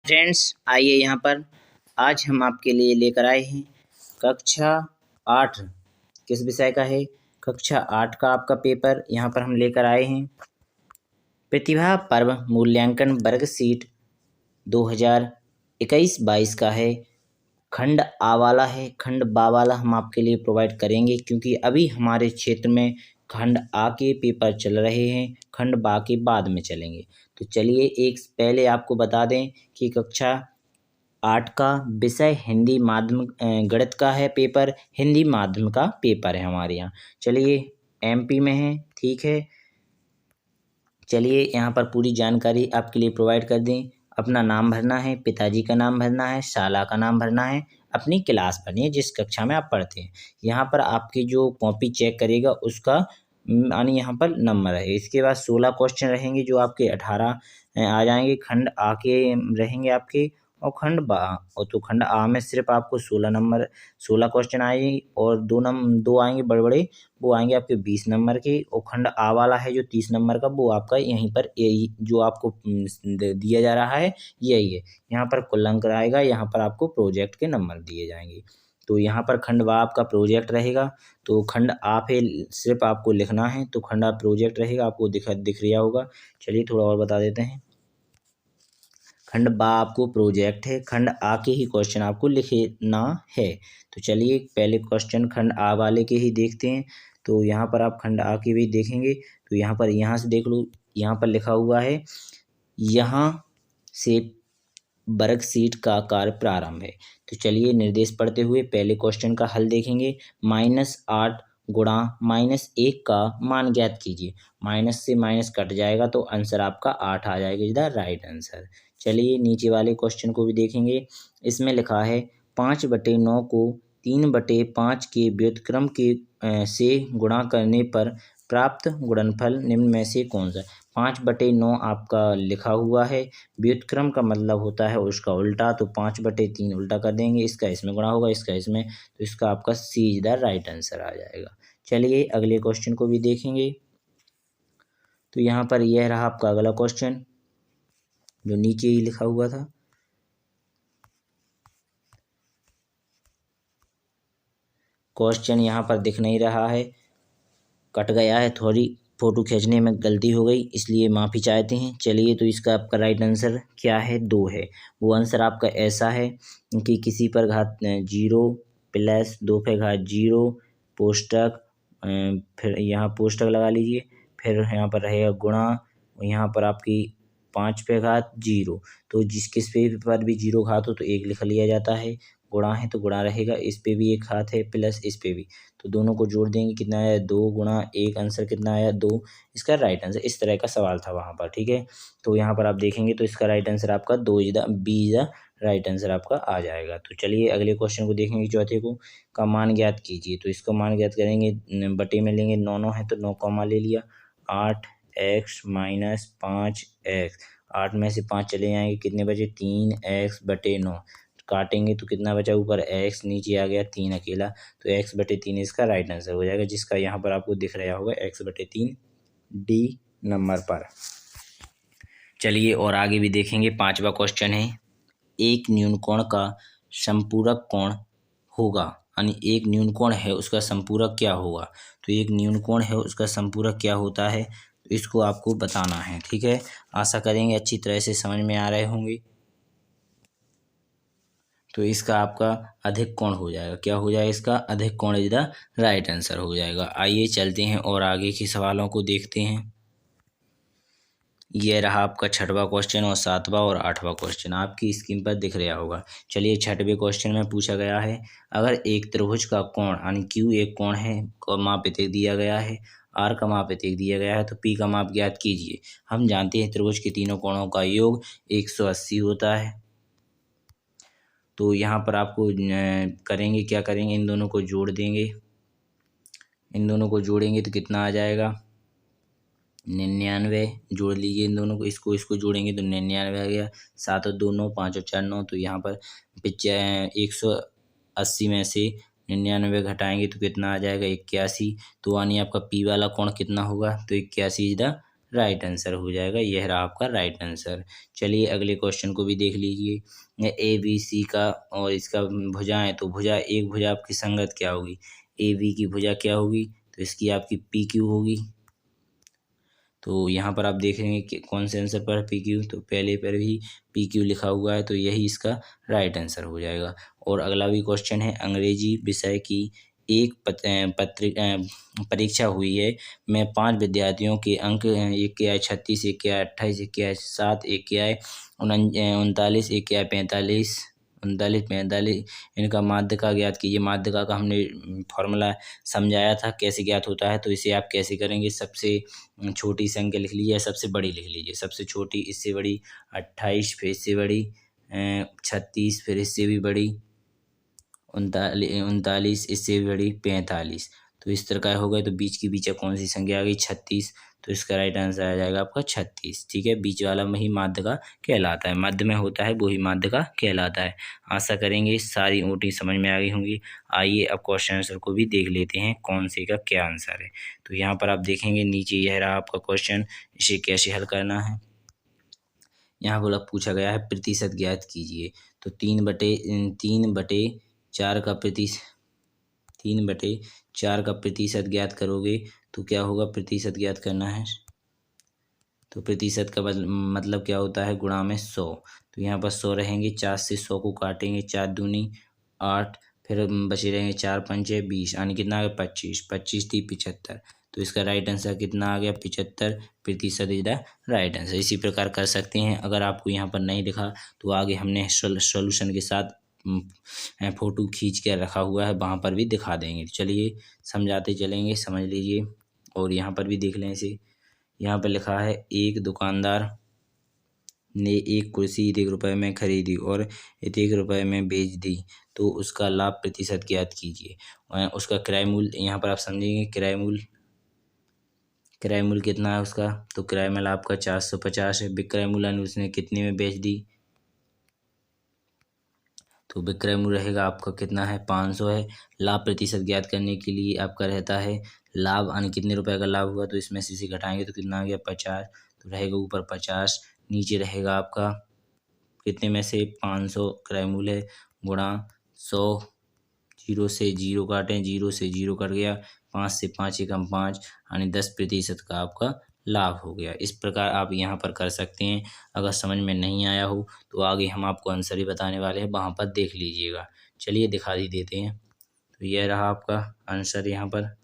Friends आइए यहाँ पर आज हम आपके लिए लेकर आए हैं कक्षा 8 किस विषय का है। कक्षा 8 का आपका पेपर यहाँ पर हम लेकर आए हैं। प्रतिभा पर्व मूल्यांकन वर्ग सीट 2021-22 का है। खंड आ वाला है, खंड बा वाला हम आपके लिए प्रोवाइड करेंगे क्योंकि अभी हमारे क्षेत्र में खंड आ के पेपर चल रहे हैं, खंड बा के बाद में चलेंगे। तो चलिए एक पहले आपको बता दें कि कक्षा 8 का विषय हिंदी माध्यम गणित का है पेपर, हिंदी माध्यम का पेपर है हमारे यहाँ। चलिए एमपी में है, ठीक है। चलिए यहाँ पर पूरी जानकारी आपके लिए प्रोवाइड कर दें। अपना नाम भरना है, पिताजी का नाम भरना है, शाला का नाम भरना है, अपनी क्लास भरनी है जिस कक्षा में आप पढ़ते हैं। यहाँ पर आपकी जो कॉपी चेक करेगा उसका यानी यहाँ पर नंबर है। इसके बाद 16 क्वेश्चन रहेंगे जो आपके 18 आ जाएंगे। खंड आ के रहेंगे आपके और खंड बा, और तो खंड आ में सिर्फ आपको 16 क्वेश्चन आएंगे और दो आएंगे बड़े बड़े, वो आएंगे आपके 20 नंबर के। और खंड आ वाला है जो 30 नंबर का, वो आपका यहीं पर यही जो आपको दिया जा रहा है यही है। यहाँ पर कुल अंक आएगा, यहाँ पर आपको प्रोजेक्ट के नंबर दिए जाएंगे। तो यहाँ पर खंड बा आपका प्रोजेक्ट रहेगा। तो खंड आ पे सिर्फ आपको लिखना है, तो खंड आ प्रोजेक्ट रहेगा, आपको दिख रहा होगा। चलिए थोड़ा और बता देते हैं। खंड बा आपको प्रोजेक्ट है, खंड आ के ही क्वेश्चन आपको लिखना है। तो चलिए पहले क्वेश्चन खंड आ वाले के ही देखते हैं। तो यहाँ पर आप खंड आ के भी देखेंगे तो यहाँ से देख लो, यहाँ पर लिखा हुआ है यहाँ से वर्ग सीट का कार्य प्रारंभ है। तो चलिए निर्देश पढ़ते हुए पहले क्वेश्चन का हल देखेंगे। -8 गुणा -1 का मान ज्ञात कीजिए। माइनस से माइनस कट जाएगा तो आंसर आपका 8 आ जाएगा, इज द राइट आंसर। चलिए नीचे वाले क्वेश्चन को भी देखेंगे। इसमें लिखा है 5/9 को 3/5 के व्युत्क्रम के से गुणा करने पर प्राप्त गुणनफल निम्न में से कौन सा। 5/9 आपका लिखा हुआ है, व्युत्क्रम का मतलब होता है उसका उल्टा, तो 5/3 उल्टा कर देंगे, इसका इसमें गुणा होगा, इसका इसमें, तो इसका आपका सी इज द राइट आंसर आ जाएगा। चलिए अगले क्वेश्चन को भी देखेंगे। तो यहाँ पर यह रहा आपका अगला क्वेश्चन जो नीचे ही लिखा हुआ था। क्वेश्चन यहाँ पर दिख नहीं रहा है, कट गया है, थोड़ी फोटो खींचने में गलती हो गई इसलिए माफ़ी चाहते हैं। चलिए तो इसका आपका राइट आंसर क्या है, 2 है। वो आंसर आपका ऐसा है कि किसी पर घात 0 + 2 पे घात 0 पोष्टक, फिर यहाँ पोष्टक लगा लीजिए, फिर यहाँ पर रहेगा गुणा, यहाँ पर आपकी 5 पे घात 0। तो किस पे पर भी 0 घात हो तो 1 लिख लिया जाता है, गुणा है तो गुणा रहेगा, इस पे भी 1 घात है प्लस इस पे भी, तो दोनों को जोड़ देंगे कितना आया 2 गुणा 1, आंसर कितना आया 2, इसका राइट आंसर। इस तरह का सवाल था वहाँ पर, ठीक है। तो यहाँ पर आप देखेंगे तो इसका राइट आंसर आपका 2 is the B is the right answer आपका आ जाएगा। तो चलिए अगले क्वेश्चन को देखेंगे, चौथे को का मान ज्ञात कीजिए। तो इसका मान ज्ञात करेंगे, बटे में लेंगे, 9 है तो 9 कॉमा ले लिया, 8x - 5x, 8 में से 5 चले जाएंगे, कितने बचे 3x/9, काटेंगे तो कितना बचा, ऊपर x नीचे आ गया 3 अकेला, तो x/3 इसका राइट आंसर हो जाएगा, जिसका यहाँ पर आपको दिख रहा होगा x/3 डी नंबर पर। चलिए और आगे भी देखेंगे। 5वां क्वेश्चन है, एक न्यूनकोण का संपूरक कोण होगा, यानी एक न्यूनकोण है उसका संपूरक क्या होगा। तो एक न्यूनकोण है उसका संपूरक क्या होता है, तो इसको आपको बताना है, ठीक है। आशा करेंगे अच्छी तरह से समझ में आ रहे होंगे। तो इसका आपका अधिक कोण हो जाएगा, क्या हो जाएगा, इसका अधिक कोण इज द राइट आंसर हो जाएगा। आइए चलते हैं और आगे के सवालों को देखते हैं। यह रहा आपका 6वां क्वेश्चन और 7वां और 8वां क्वेश्चन आपकी स्क्रीन पर दिख रहा होगा। चलिए 6वें क्वेश्चन में पूछा गया है, अगर एक त्रिभुज का कोण यानी क्यू एक कोण है, मापित दिया गया है, आर का मापित दिया गया है, तो पी का माप ज्ञात कीजिए। हम जानते हैं त्रिभुज के तीनों कोणों का योग 180 होता है। तो यहाँ पर आपको करेंगे क्या करेंगे, इन दोनों को जोड़ देंगे, इन दोनों को जोड़ेंगे तो कितना आ जाएगा 99, जोड़ लीजिए इन दोनों को, इसको जोड़ेंगे तो 99 आ गया, 7 और 2 9, 5 और 4 9, तो यहाँ पर 180 में से 99 घटाएंगे तो कितना आ जाएगा 81। तो यानी आपका पी वाला कोण कितना होगा, तो 81 इज द राइट आंसर हो जाएगा। यह रहा आपका राइट आंसर। चलिए अगले क्वेश्चन को भी देख लीजिए। ए बी सी का और इसका भुजाएं, तो भुजा एक भुजा आपकी संगत क्या होगी, ए बी की भुजा क्या होगी, तो इसकी आपकी पी क्यू होगी। तो यहाँ पर आप देखेंगे कि कौन से आंसर पर पी क्यू, तो पहले पर भी पी क्यू लिखा हुआ है, तो यही इसका राइट आंसर हो जाएगा। और अगला भी क्वेश्चन है, अंग्रेजी विषय की एक परीक्षा हुई है। मैं 5 विद्यार्थियों के अंक एक के आए 36, एक के आए 28, एक के आए 7, एक के आए 39, एक के आए 45, 39, 45, इनका माध्यका ज्ञात कीजिए। माध्यका का हमने फॉर्मूला समझाया था कैसे ज्ञात होता है, तो इसे आप कैसे करेंगे, सबसे छोटी संख्या लिख लीजिए, सबसे बड़ी लिख लीजिए। सबसे छोटी, इससे बड़ी 28, फिर इससे बड़ी 36, फिर इससे भी बड़ी 39, इससे भी बड़ी 45। तो इस तरह का हो गया। तो बीच की बीच कौन सी संख्या आ गई, 36। तो इसका राइट आंसर आ जाएगा आपका 36। ठीक है, बीच वाला में ही माध्य का कहलाता है, मध्य में होता है वो ही माध्य का कहलाता है। आशा करेंगे सारी ओटी समझ में आ गई होंगी। आइए अब क्वेश्चन आंसर को भी देख लेते हैं कौन से का क्या आंसर है। तो यहाँ पर आप देखेंगे नीचे यह रहा आपका क्वेश्चन, इसे कैसे हल करना है। यहाँ बोला पूछा गया है प्रतिशत ज्ञात कीजिए। तो 3/4 का 3/4 का प्रतिशत ज्ञात करोगे तो क्या होगा, प्रतिशत ज्ञात करना है तो प्रतिशत का मतलब क्या होता है, गुणा में 100। तो यहाँ पर 100 रहेंगे, 4 से 100 को काटेंगे, 4 दूनी 8, फिर बचे रहेंगे 4 पंचे 20, यानी कितना आ गया 25, 25 थी 75। तो इसका राइट आंसर कितना आ गया, 75% इज द राइट आंसर। इसी प्रकार कर सकते हैं। अगर आपको यहाँ पर नहीं दिखा तो आगे हमने सॉल्यूशन के साथ फोटो खींच के रखा हुआ है, वहाँ पर भी दिखा देंगे। चलिए समझाते चलेंगे, समझ लीजिए। और यहाँ पर भी देख लें इसे। यहाँ पर लिखा है एक दुकानदार ने एक कुर्सी 1 रुपए में खरीदी और 1 रुपए में बेच दी, तो उसका लाभ प्रतिशत ज्ञात कीजिए। उसका किराया मूल्य, यहाँ पर आप समझेंगे किराया मूल्य कितना है उसका, तो किराया मूल्य आपका 450 है। विक्रय मूल्य उसने कितने में बेच दी, तो विक्रय मूल्य रहेगा आपका कितना है, 500 है। लाभ प्रतिशत ज्ञात करने के लिए आपका रहता है लाभ, यानी कितने रुपए का लाभ हुआ, तो इसमें से घटाएंगे तो कितना आ गया 50। तो रहेगा ऊपर 50, नीचे रहेगा आपका कितने में से 500 क्रय मूल्य है, गुणा 100। 0 से 0 काटें, 0 से 0 कट गया, 5 से 5 एकम 5, यानी 10% का आपका लाभ हो गया। इस प्रकार आप यहाँ पर कर सकते हैं। अगर समझ में नहीं आया हो तो आगे हम आपको आंसर ही बताने वाले हैं, वहाँ पर देख लीजिएगा। चलिए दिखा ही देते हैं। तो यह रहा आपका आंसर यहाँ पर।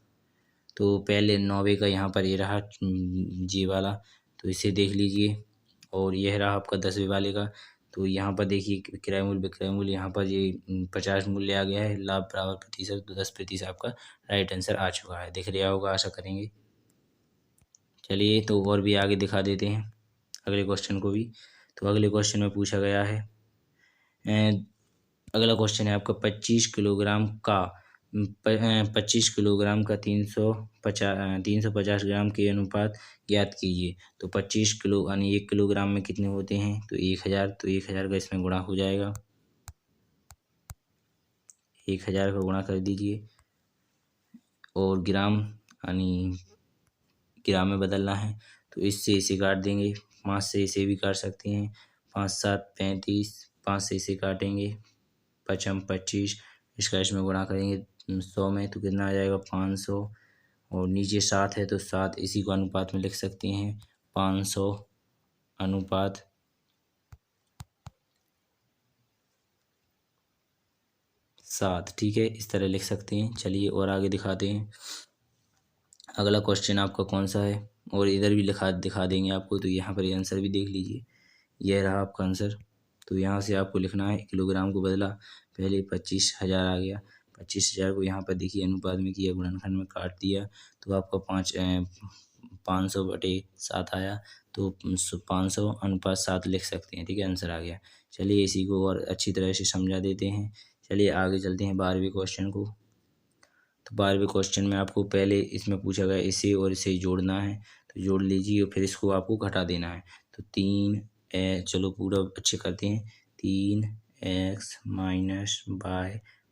तो पहले 9वें का यहाँ पर ये रहा जी वाला, तो इसे देख लीजिए। और यह रहा आपका 10वें वाले का। तो यहाँ पर देखिए किराया मूल्य विक्रय मूल्य, यहाँ पर ये 50 मूल्य आ गया है, लाभ बराबर प्रतिशत, तो 10% आपका राइट आंसर आ चुका है। दिख रहा होगा आशा करेंगे। चलिए तो और भी आगे दिखा देते हैं अगले क्वेश्चन को भी। तो अगले क्वेश्चन में पूछा गया है, अगला क्वेश्चन है आपका 25 किलोग्राम का 25 किलोग्राम का 350 ग्राम के अनुपात ज्ञात कीजिए। तो 25 किलो यानी 1 किलोग्राम में कितने होते हैं, तो 1000। तो 1000 का इसमें गुणा हो जाएगा, 1000 का गुणा कर दीजिए। और ग्राम यानी ग्राम में बदलना है, तो इससे इसे काट देंगे, 5 से इसे भी काट सकते हैं, 5 7 35, 5 से इसे काटेंगे, 5 25, इसका इसमें गुणा करेंगे 100 में, तो कितना आ जाएगा 500। और नीचे 7 है तो 7 इसी को अनुपात में लिख सकते हैं, 500 अनुपात 7। ठीक है, इस तरह लिख सकते हैं। चलिए और आगे दिखाते हैं। अगला क्वेश्चन आपका कौन सा है, और इधर भी दिखा देंगे आपको। तो यहाँ पर आंसर भी देख लीजिए, यह रहा आपका आंसर। तो यहाँ से आपको लिखना है, किलोग्राम को बदला, पहले 25,000 आ गया, 25,000 को यहाँ पर देखिए अनुपात में किया, गुणनखंड में काट दिया, तो आपका 500/7 आया। तो 500 अनुपात 7 लिख सकते हैं। ठीक है, आंसर आ गया। चलिए इसी को और अच्छी तरह से समझा देते हैं। चलिए आगे चलते हैं 12वें क्वेश्चन को। तो 12वें क्वेश्चन में आपको पहले इसमें पूछा गया इसे और इसे जोड़ना है, तो जोड़ लीजिए और फिर इसको आपको घटा देना है। तो 3 चलो पूरा अच्छे करते हैं, 3x - y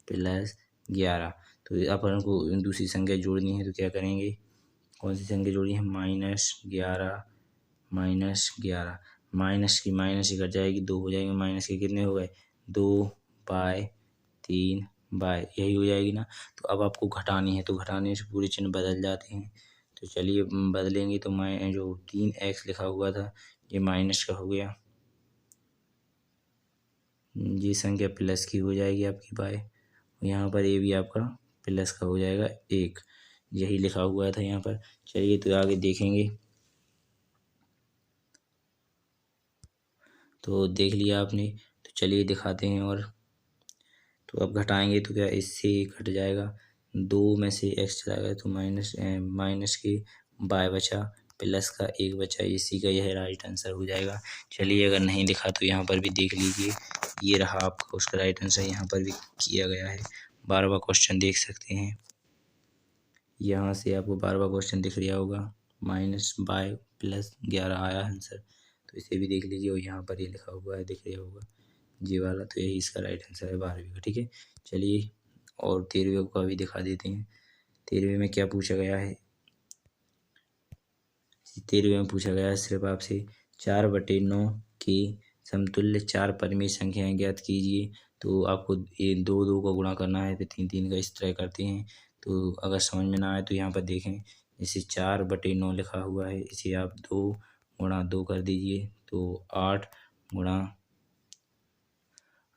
+ 11। तो अपन को दूसरी संख्या जोड़नी है, तो क्या करेंगे, कौन सी संख्या जोड़नी है, -11 -11, माइनस की माइनस ही कट जाएगी, 2 हो जाएंगे, माइनस के कितने हो गए 2/3 बाय, यही हो जाएगी ना। तो अब आपको घटानी है, तो घटाने से पूरे चिन्ह बदल जाते हैं। तो चलिए बदलेंगे, तो मैं जो 3x लिखा हुआ था ये माइनस का हो गया, ये संख्या प्लस की हो जाएगी आपकी बाय, यहाँ पर ये भी आपका प्लस का हो जाएगा 1, यही लिखा हुआ था यहाँ पर। चलिए तो आगे देखेंगे, तो देख लिया आपने, तो चलिए दिखाते हैं। और तो अब घटाएंगे तो क्या इससे घट जाएगा, 2 में से x चला गया तो माइनस के बाय बचा, प्लस का 1 बचा, इसी का यह राइट आंसर हो जाएगा। चलिए अगर नहीं दिखा तो यहाँ पर भी देख लीजिए, ये रहा आपका उसका राइट आंसर, यहाँ पर भी किया गया है। 12वां क्वेश्चन देख सकते हैं, यहाँ से आपको 12वां क्वेश्चन दिख रहा होगा, माइनस बाय प्लस 11 आया आंसर, तो इसे भी देख लीजिए। और यहाँ पर ये लिखा हुआ है, दिख रहा होगा जी वाला, तो यही इसका राइट आंसर है 12वीं का। ठीक है, चलिए और 13वीं को अभी दिखा देते हैं। 13वीं में क्या पूछा गया है, 13वीं में पूछा गया है सिर्फ आपसे 4/9 की समतुल्य 4 परिमेय संख्याएं ज्ञात कीजिए। तो आपको ये 2 का गुणा करना है, फिर 3 का, इस तरह करते हैं। तो अगर समझ में ना आए तो यहाँ पर देखें, जैसे 4/9 लिखा हुआ है, इसे आप 2 गुणा 2 कर दीजिए, तो 8 गुणा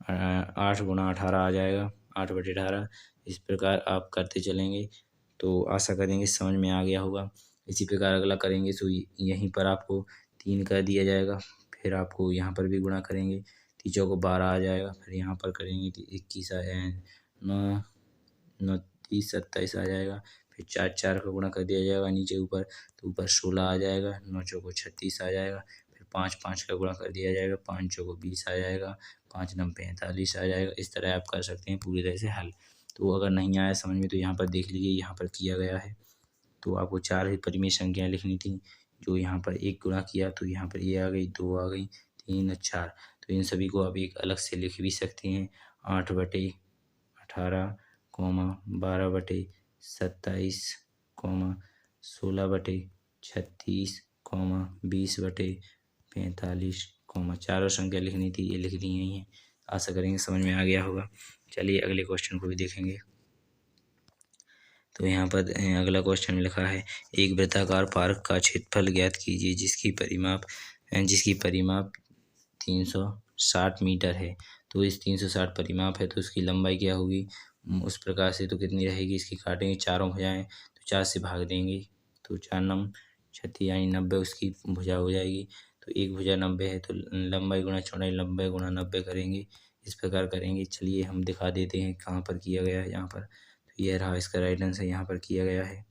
18 आ जाएगा, 8/18। इस प्रकार आप करते चलेंगे तो आशा करेंगे समझ में आ गया होगा। इसी प्रकार अगला करेंगे तो यहीं पर आपको 3 कर दिया जाएगा, फिर आपको यहाँ पर भी गुणा करेंगे, 3 चौको 12 आ जाएगा, फिर यहाँ पर करेंगे तो 21 आ जाएगा, 9 9 30 27 आ जाएगा, फिर 4 का गुणा कर दिया जाएगा नीचे ऊपर, तो ऊपर 16 आ जाएगा, 9 चौको 36 आ जाएगा, फिर 5 का गुणा कर दिया जाएगा, 5 चौको 20 आ जाएगा, 5 9 45 आ जाएगा। इस तरह आप कर सकते हैं पूरी तरह से हल। तो अगर नहीं आया समझ में तो यहाँ पर देख लीजिए, यहाँ पर किया गया है। तो आपको 4 ही परिमेय संख्याएं लिखनी थी, जो यहाँ पर 1 गुणा किया तो यहाँ पर ये आ गई, 2 आ गई, 3 और 4। तो इन सभी को आप एक अलग से लिख भी सकते हैं, 8/18, 12/27, 16/36, 20/45, चारों संख्या लिखनी थी, ये लिख दी गई हैं। आशा करेंगे समझ में आ गया होगा। चलिए अगले क्वेश्चन को भी देखेंगे। तो यहाँ पर अगला क्वेश्चन में लिखा है, एक वृत्ताकार पार्क का क्षेत्रफल ज्ञात कीजिए जिसकी परिमाप 360 मीटर है। तो इस 360 परिमाप है तो उसकी लंबाई क्या होगी, उस प्रकार से तो कितनी रहेगी, इसकी काटेंगे चारों भुजाएं, तो 4 से भाग देंगे, तो 4 9 36 यानी 90 उसकी भुजा हो जाएगी। तो एक भुजा 90 है, तो लंबाई गुणा चौड़ाई 90 गुणा 90 करेंगे, इस प्रकार करेंगे। चलिए हम दिखा देते हैं कहाँ पर किया गया है। यहाँ पर तो यह रहा इसका राइट आंसर, यहाँ पर किया गया है।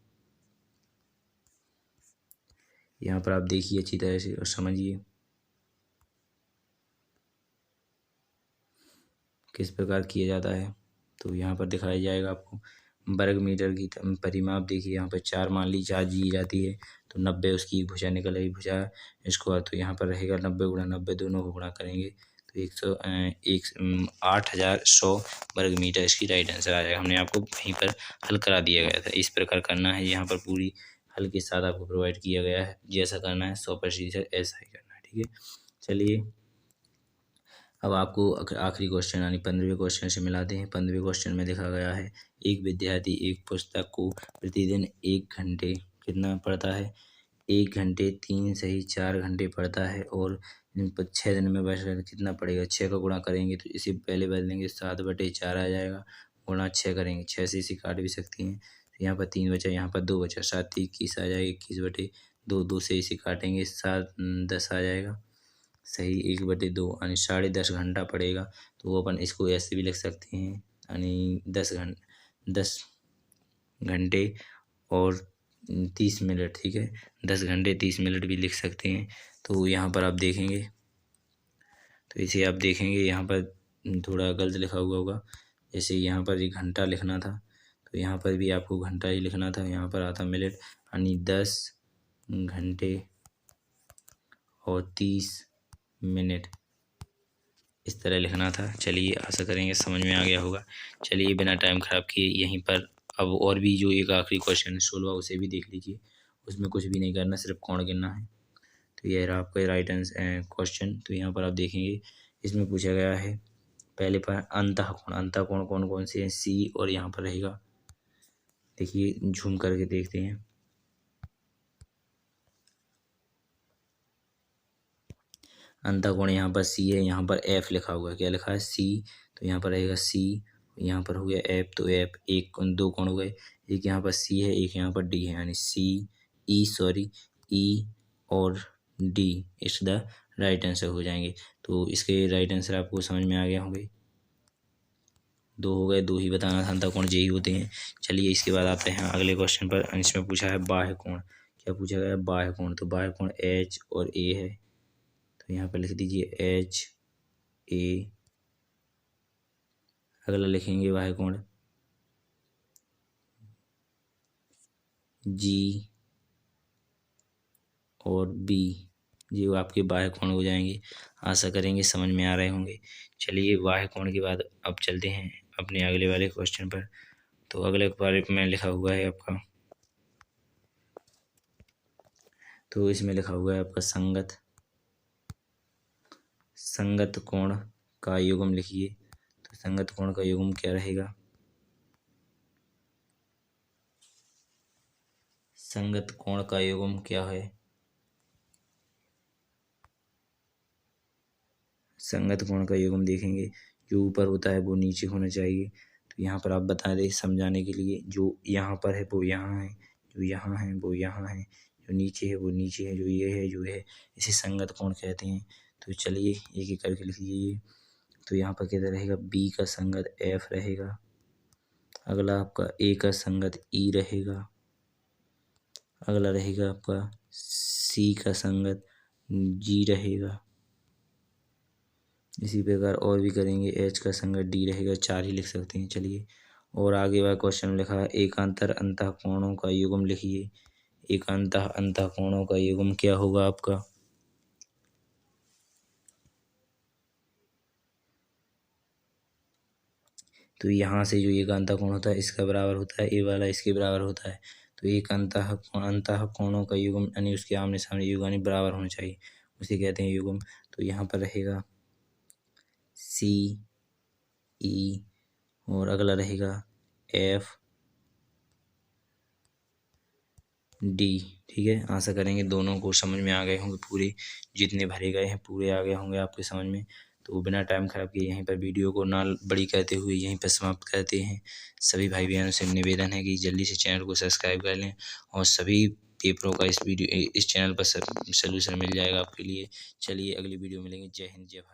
यहाँ पर आप देखिए अच्छी तरह से और समझिए किस प्रकार किया जाता है। तो यहाँ पर दिखाया जाएगा आपको, वर्ग मीटर की परिमाप देखिए, यहाँ पर 4 मान ली 4 दी जाती है, तो 90 उसकी एक भुजा निकल आई, भुजा स्क्वायर, तो यहाँ पर रहेगा 90 गुणा 90, दोनों को गुणा करेंगे तो 8100 वर्ग मीटर इसकी राइट आंसर आ जाएगा। हमने आपको वहीं पर हल करा दिया गया था, इस प्रकार करना है। यहाँ पर पूरी हल के साथ आपको प्रोवाइड किया गया है, जैसा करना है 100% ऐसा ही करना है। ठीक है, चलिए अब आपको आखिरी क्वेश्चन यानी 15वें क्वेश्चन से मिलाते हैं। 15वें क्वेश्चन में देखा गया है, एक विद्यार्थी एक पुस्तक को प्रतिदिन 1 घंटे कितना पढ़ता है, 1 घंटे 3 सही 4 घंटे पढ़ता है और 6 दिन में बच कितना पड़ेगा। 6 का गुणा करेंगे तो इसे पहले बदलेंगे, 7/4 आ जाएगा, गुणा 6 करेंगे, 6 से इसे काट भी सकती हैं, तो यहाँ पर 3 बचा, यहाँ पर 2 बचा, 7 21 आ जाएगा, 21/2, 2 से इसे काटेंगे, 7 10 आ जाएगा, सही 1/2 यानी 10.5 घंटा पड़ेगा। तो वो अपन इसको ऐसे भी लिख सकते हैं, यानी 10 घंटे और 30 मिनट। ठीक है, 10 घंटे 30 मिनट भी लिख सकते हैं। तो यहाँ पर आप देखेंगे, तो इसे आप देखेंगे यहाँ पर थोड़ा गलत लिखा हुआ होगा, जैसे यहाँ पर एक घंटा लिखना था तो यहाँ पर भी आपको घंटा ही लिखना था, यहाँ पर आता मिनट, यानी 10 घंटे और 30 मिनट इस तरह लिखना था। चलिए आशा करेंगे समझ में आ गया होगा। चलिए बिना टाइम ख़राब किए यहीं पर अब और भी जो एक आखिरी क्वेश्चन है 16वां, उसे भी देख लीजिए। उसमें कुछ भी नहीं करना, सिर्फ कोण गिनना है। तो ये रहा आपका राइट आंसर क्वेश्चन। तो यहाँ पर आप देखेंगे इसमें पूछा गया है पहले पर अंतःकोण। अंतःकोण कौन कौन से हैं? सी और यहाँ पर रहेगा, देखिए झूम करके देखते हैं। अंतःकोण यहाँ पर सी है, यहाँ पर एफ लिखा हुआ है। क्या लिखा है? सी। तो यहाँ पर रहेगा सी, यहाँ पर हो गया एफ। तो एफ एक दो कोण हो गए, एक यहाँ पर सी है, एक यहाँ पर डी है, यानी सी ई और D is the right answer हो जाएंगे। तो इसके राइट आंसर आपको समझ में आ गया होंगे। दो हो गए, दो ही बताना था, अंतःकोण यही होते हैं। चलिए इसके बाद आते हैं अगले क्वेश्चन पर। इसमें पूछा है बाह्य कोण। क्या पूछा गया है? बाह्य कोण। तो बाह्य कोण एच और ए है, तो यहाँ पर लिख दीजिए एच ए। अगला लिखेंगे बाह्य कोण जी और बी। ये वो आपके बाह्य कोण हो जाएंगे। आशा करेंगे समझ में आ रहे होंगे। चलिए बाह्य कोण के बाद अब चलते हैं अपने अगले वाले क्वेश्चन पर। तो अगले बारे में लिखा हुआ है आपका, तो इसमें लिखा हुआ है आपका संगत कोण का युग्म लिखिए। तो संगत कोण का युग्म क्या रहेगा? संगत कोण का युग्म क्या है? संगत कोण का युग्म देखेंगे, जो ऊपर होता है वो नीचे होना चाहिए। तो यहाँ पर आप बता दें समझाने के लिए, जो यहाँ पर है वो यहाँ है, जो यहाँ है वो यहाँ है, जो नीचे है वो नीचे है, जो ये है जो है, इसे संगत कोण कहते हैं। तो चलिए एक एक करके लिख लीजिए। तो यहाँ पर किधर रहेगा? बी का संगत एफ रहेगा। अगला आपका ए का संगत ई रहेगा। अगला रहेगा आपका सी का संगत जी रहेगा। इसी प्रकार और भी करेंगे, एच का संगत डी रहेगा। चार ही लिख सकते हैं। चलिए और आगे वाला क्वेश्चन लिखा है एकांतर अंतःकोणों का युग्म लिखिए। एकांतर अंतःकोणों का युग्म क्या होगा आपका? तो यहाँ से जो एक अंतःकोण होता है इसका बराबर होता है ए वाला इसके बराबर होता है। तो एक अंतःकोणों का युग्म यानी उसके आमने सामने युग्म यानी बराबर होना चाहिए, उसे कहते हैं युग्म। तो यहाँ पर रहेगा सी ई और अगला रहेगा एफ डी। ठीक है, आशा करेंगे दोनों को समझ में आ गए होंगे, पूरे जितने भरे गए हैं पूरे आ गए होंगे आपके समझ में। तो बिना टाइम खराब किए यहीं पर वीडियो को ना बड़ी करते हुए यहीं पर समाप्त करते हैं। सभी भाई बहनों से निवेदन है कि जल्दी से चैनल को सब्सक्राइब कर लें और सभी पेपरों का इस चैनल पर सलूशन मिल जाएगा आपके लिए। चलिए अगली वीडियो मिलेंगे। जय हिंद जय भारत।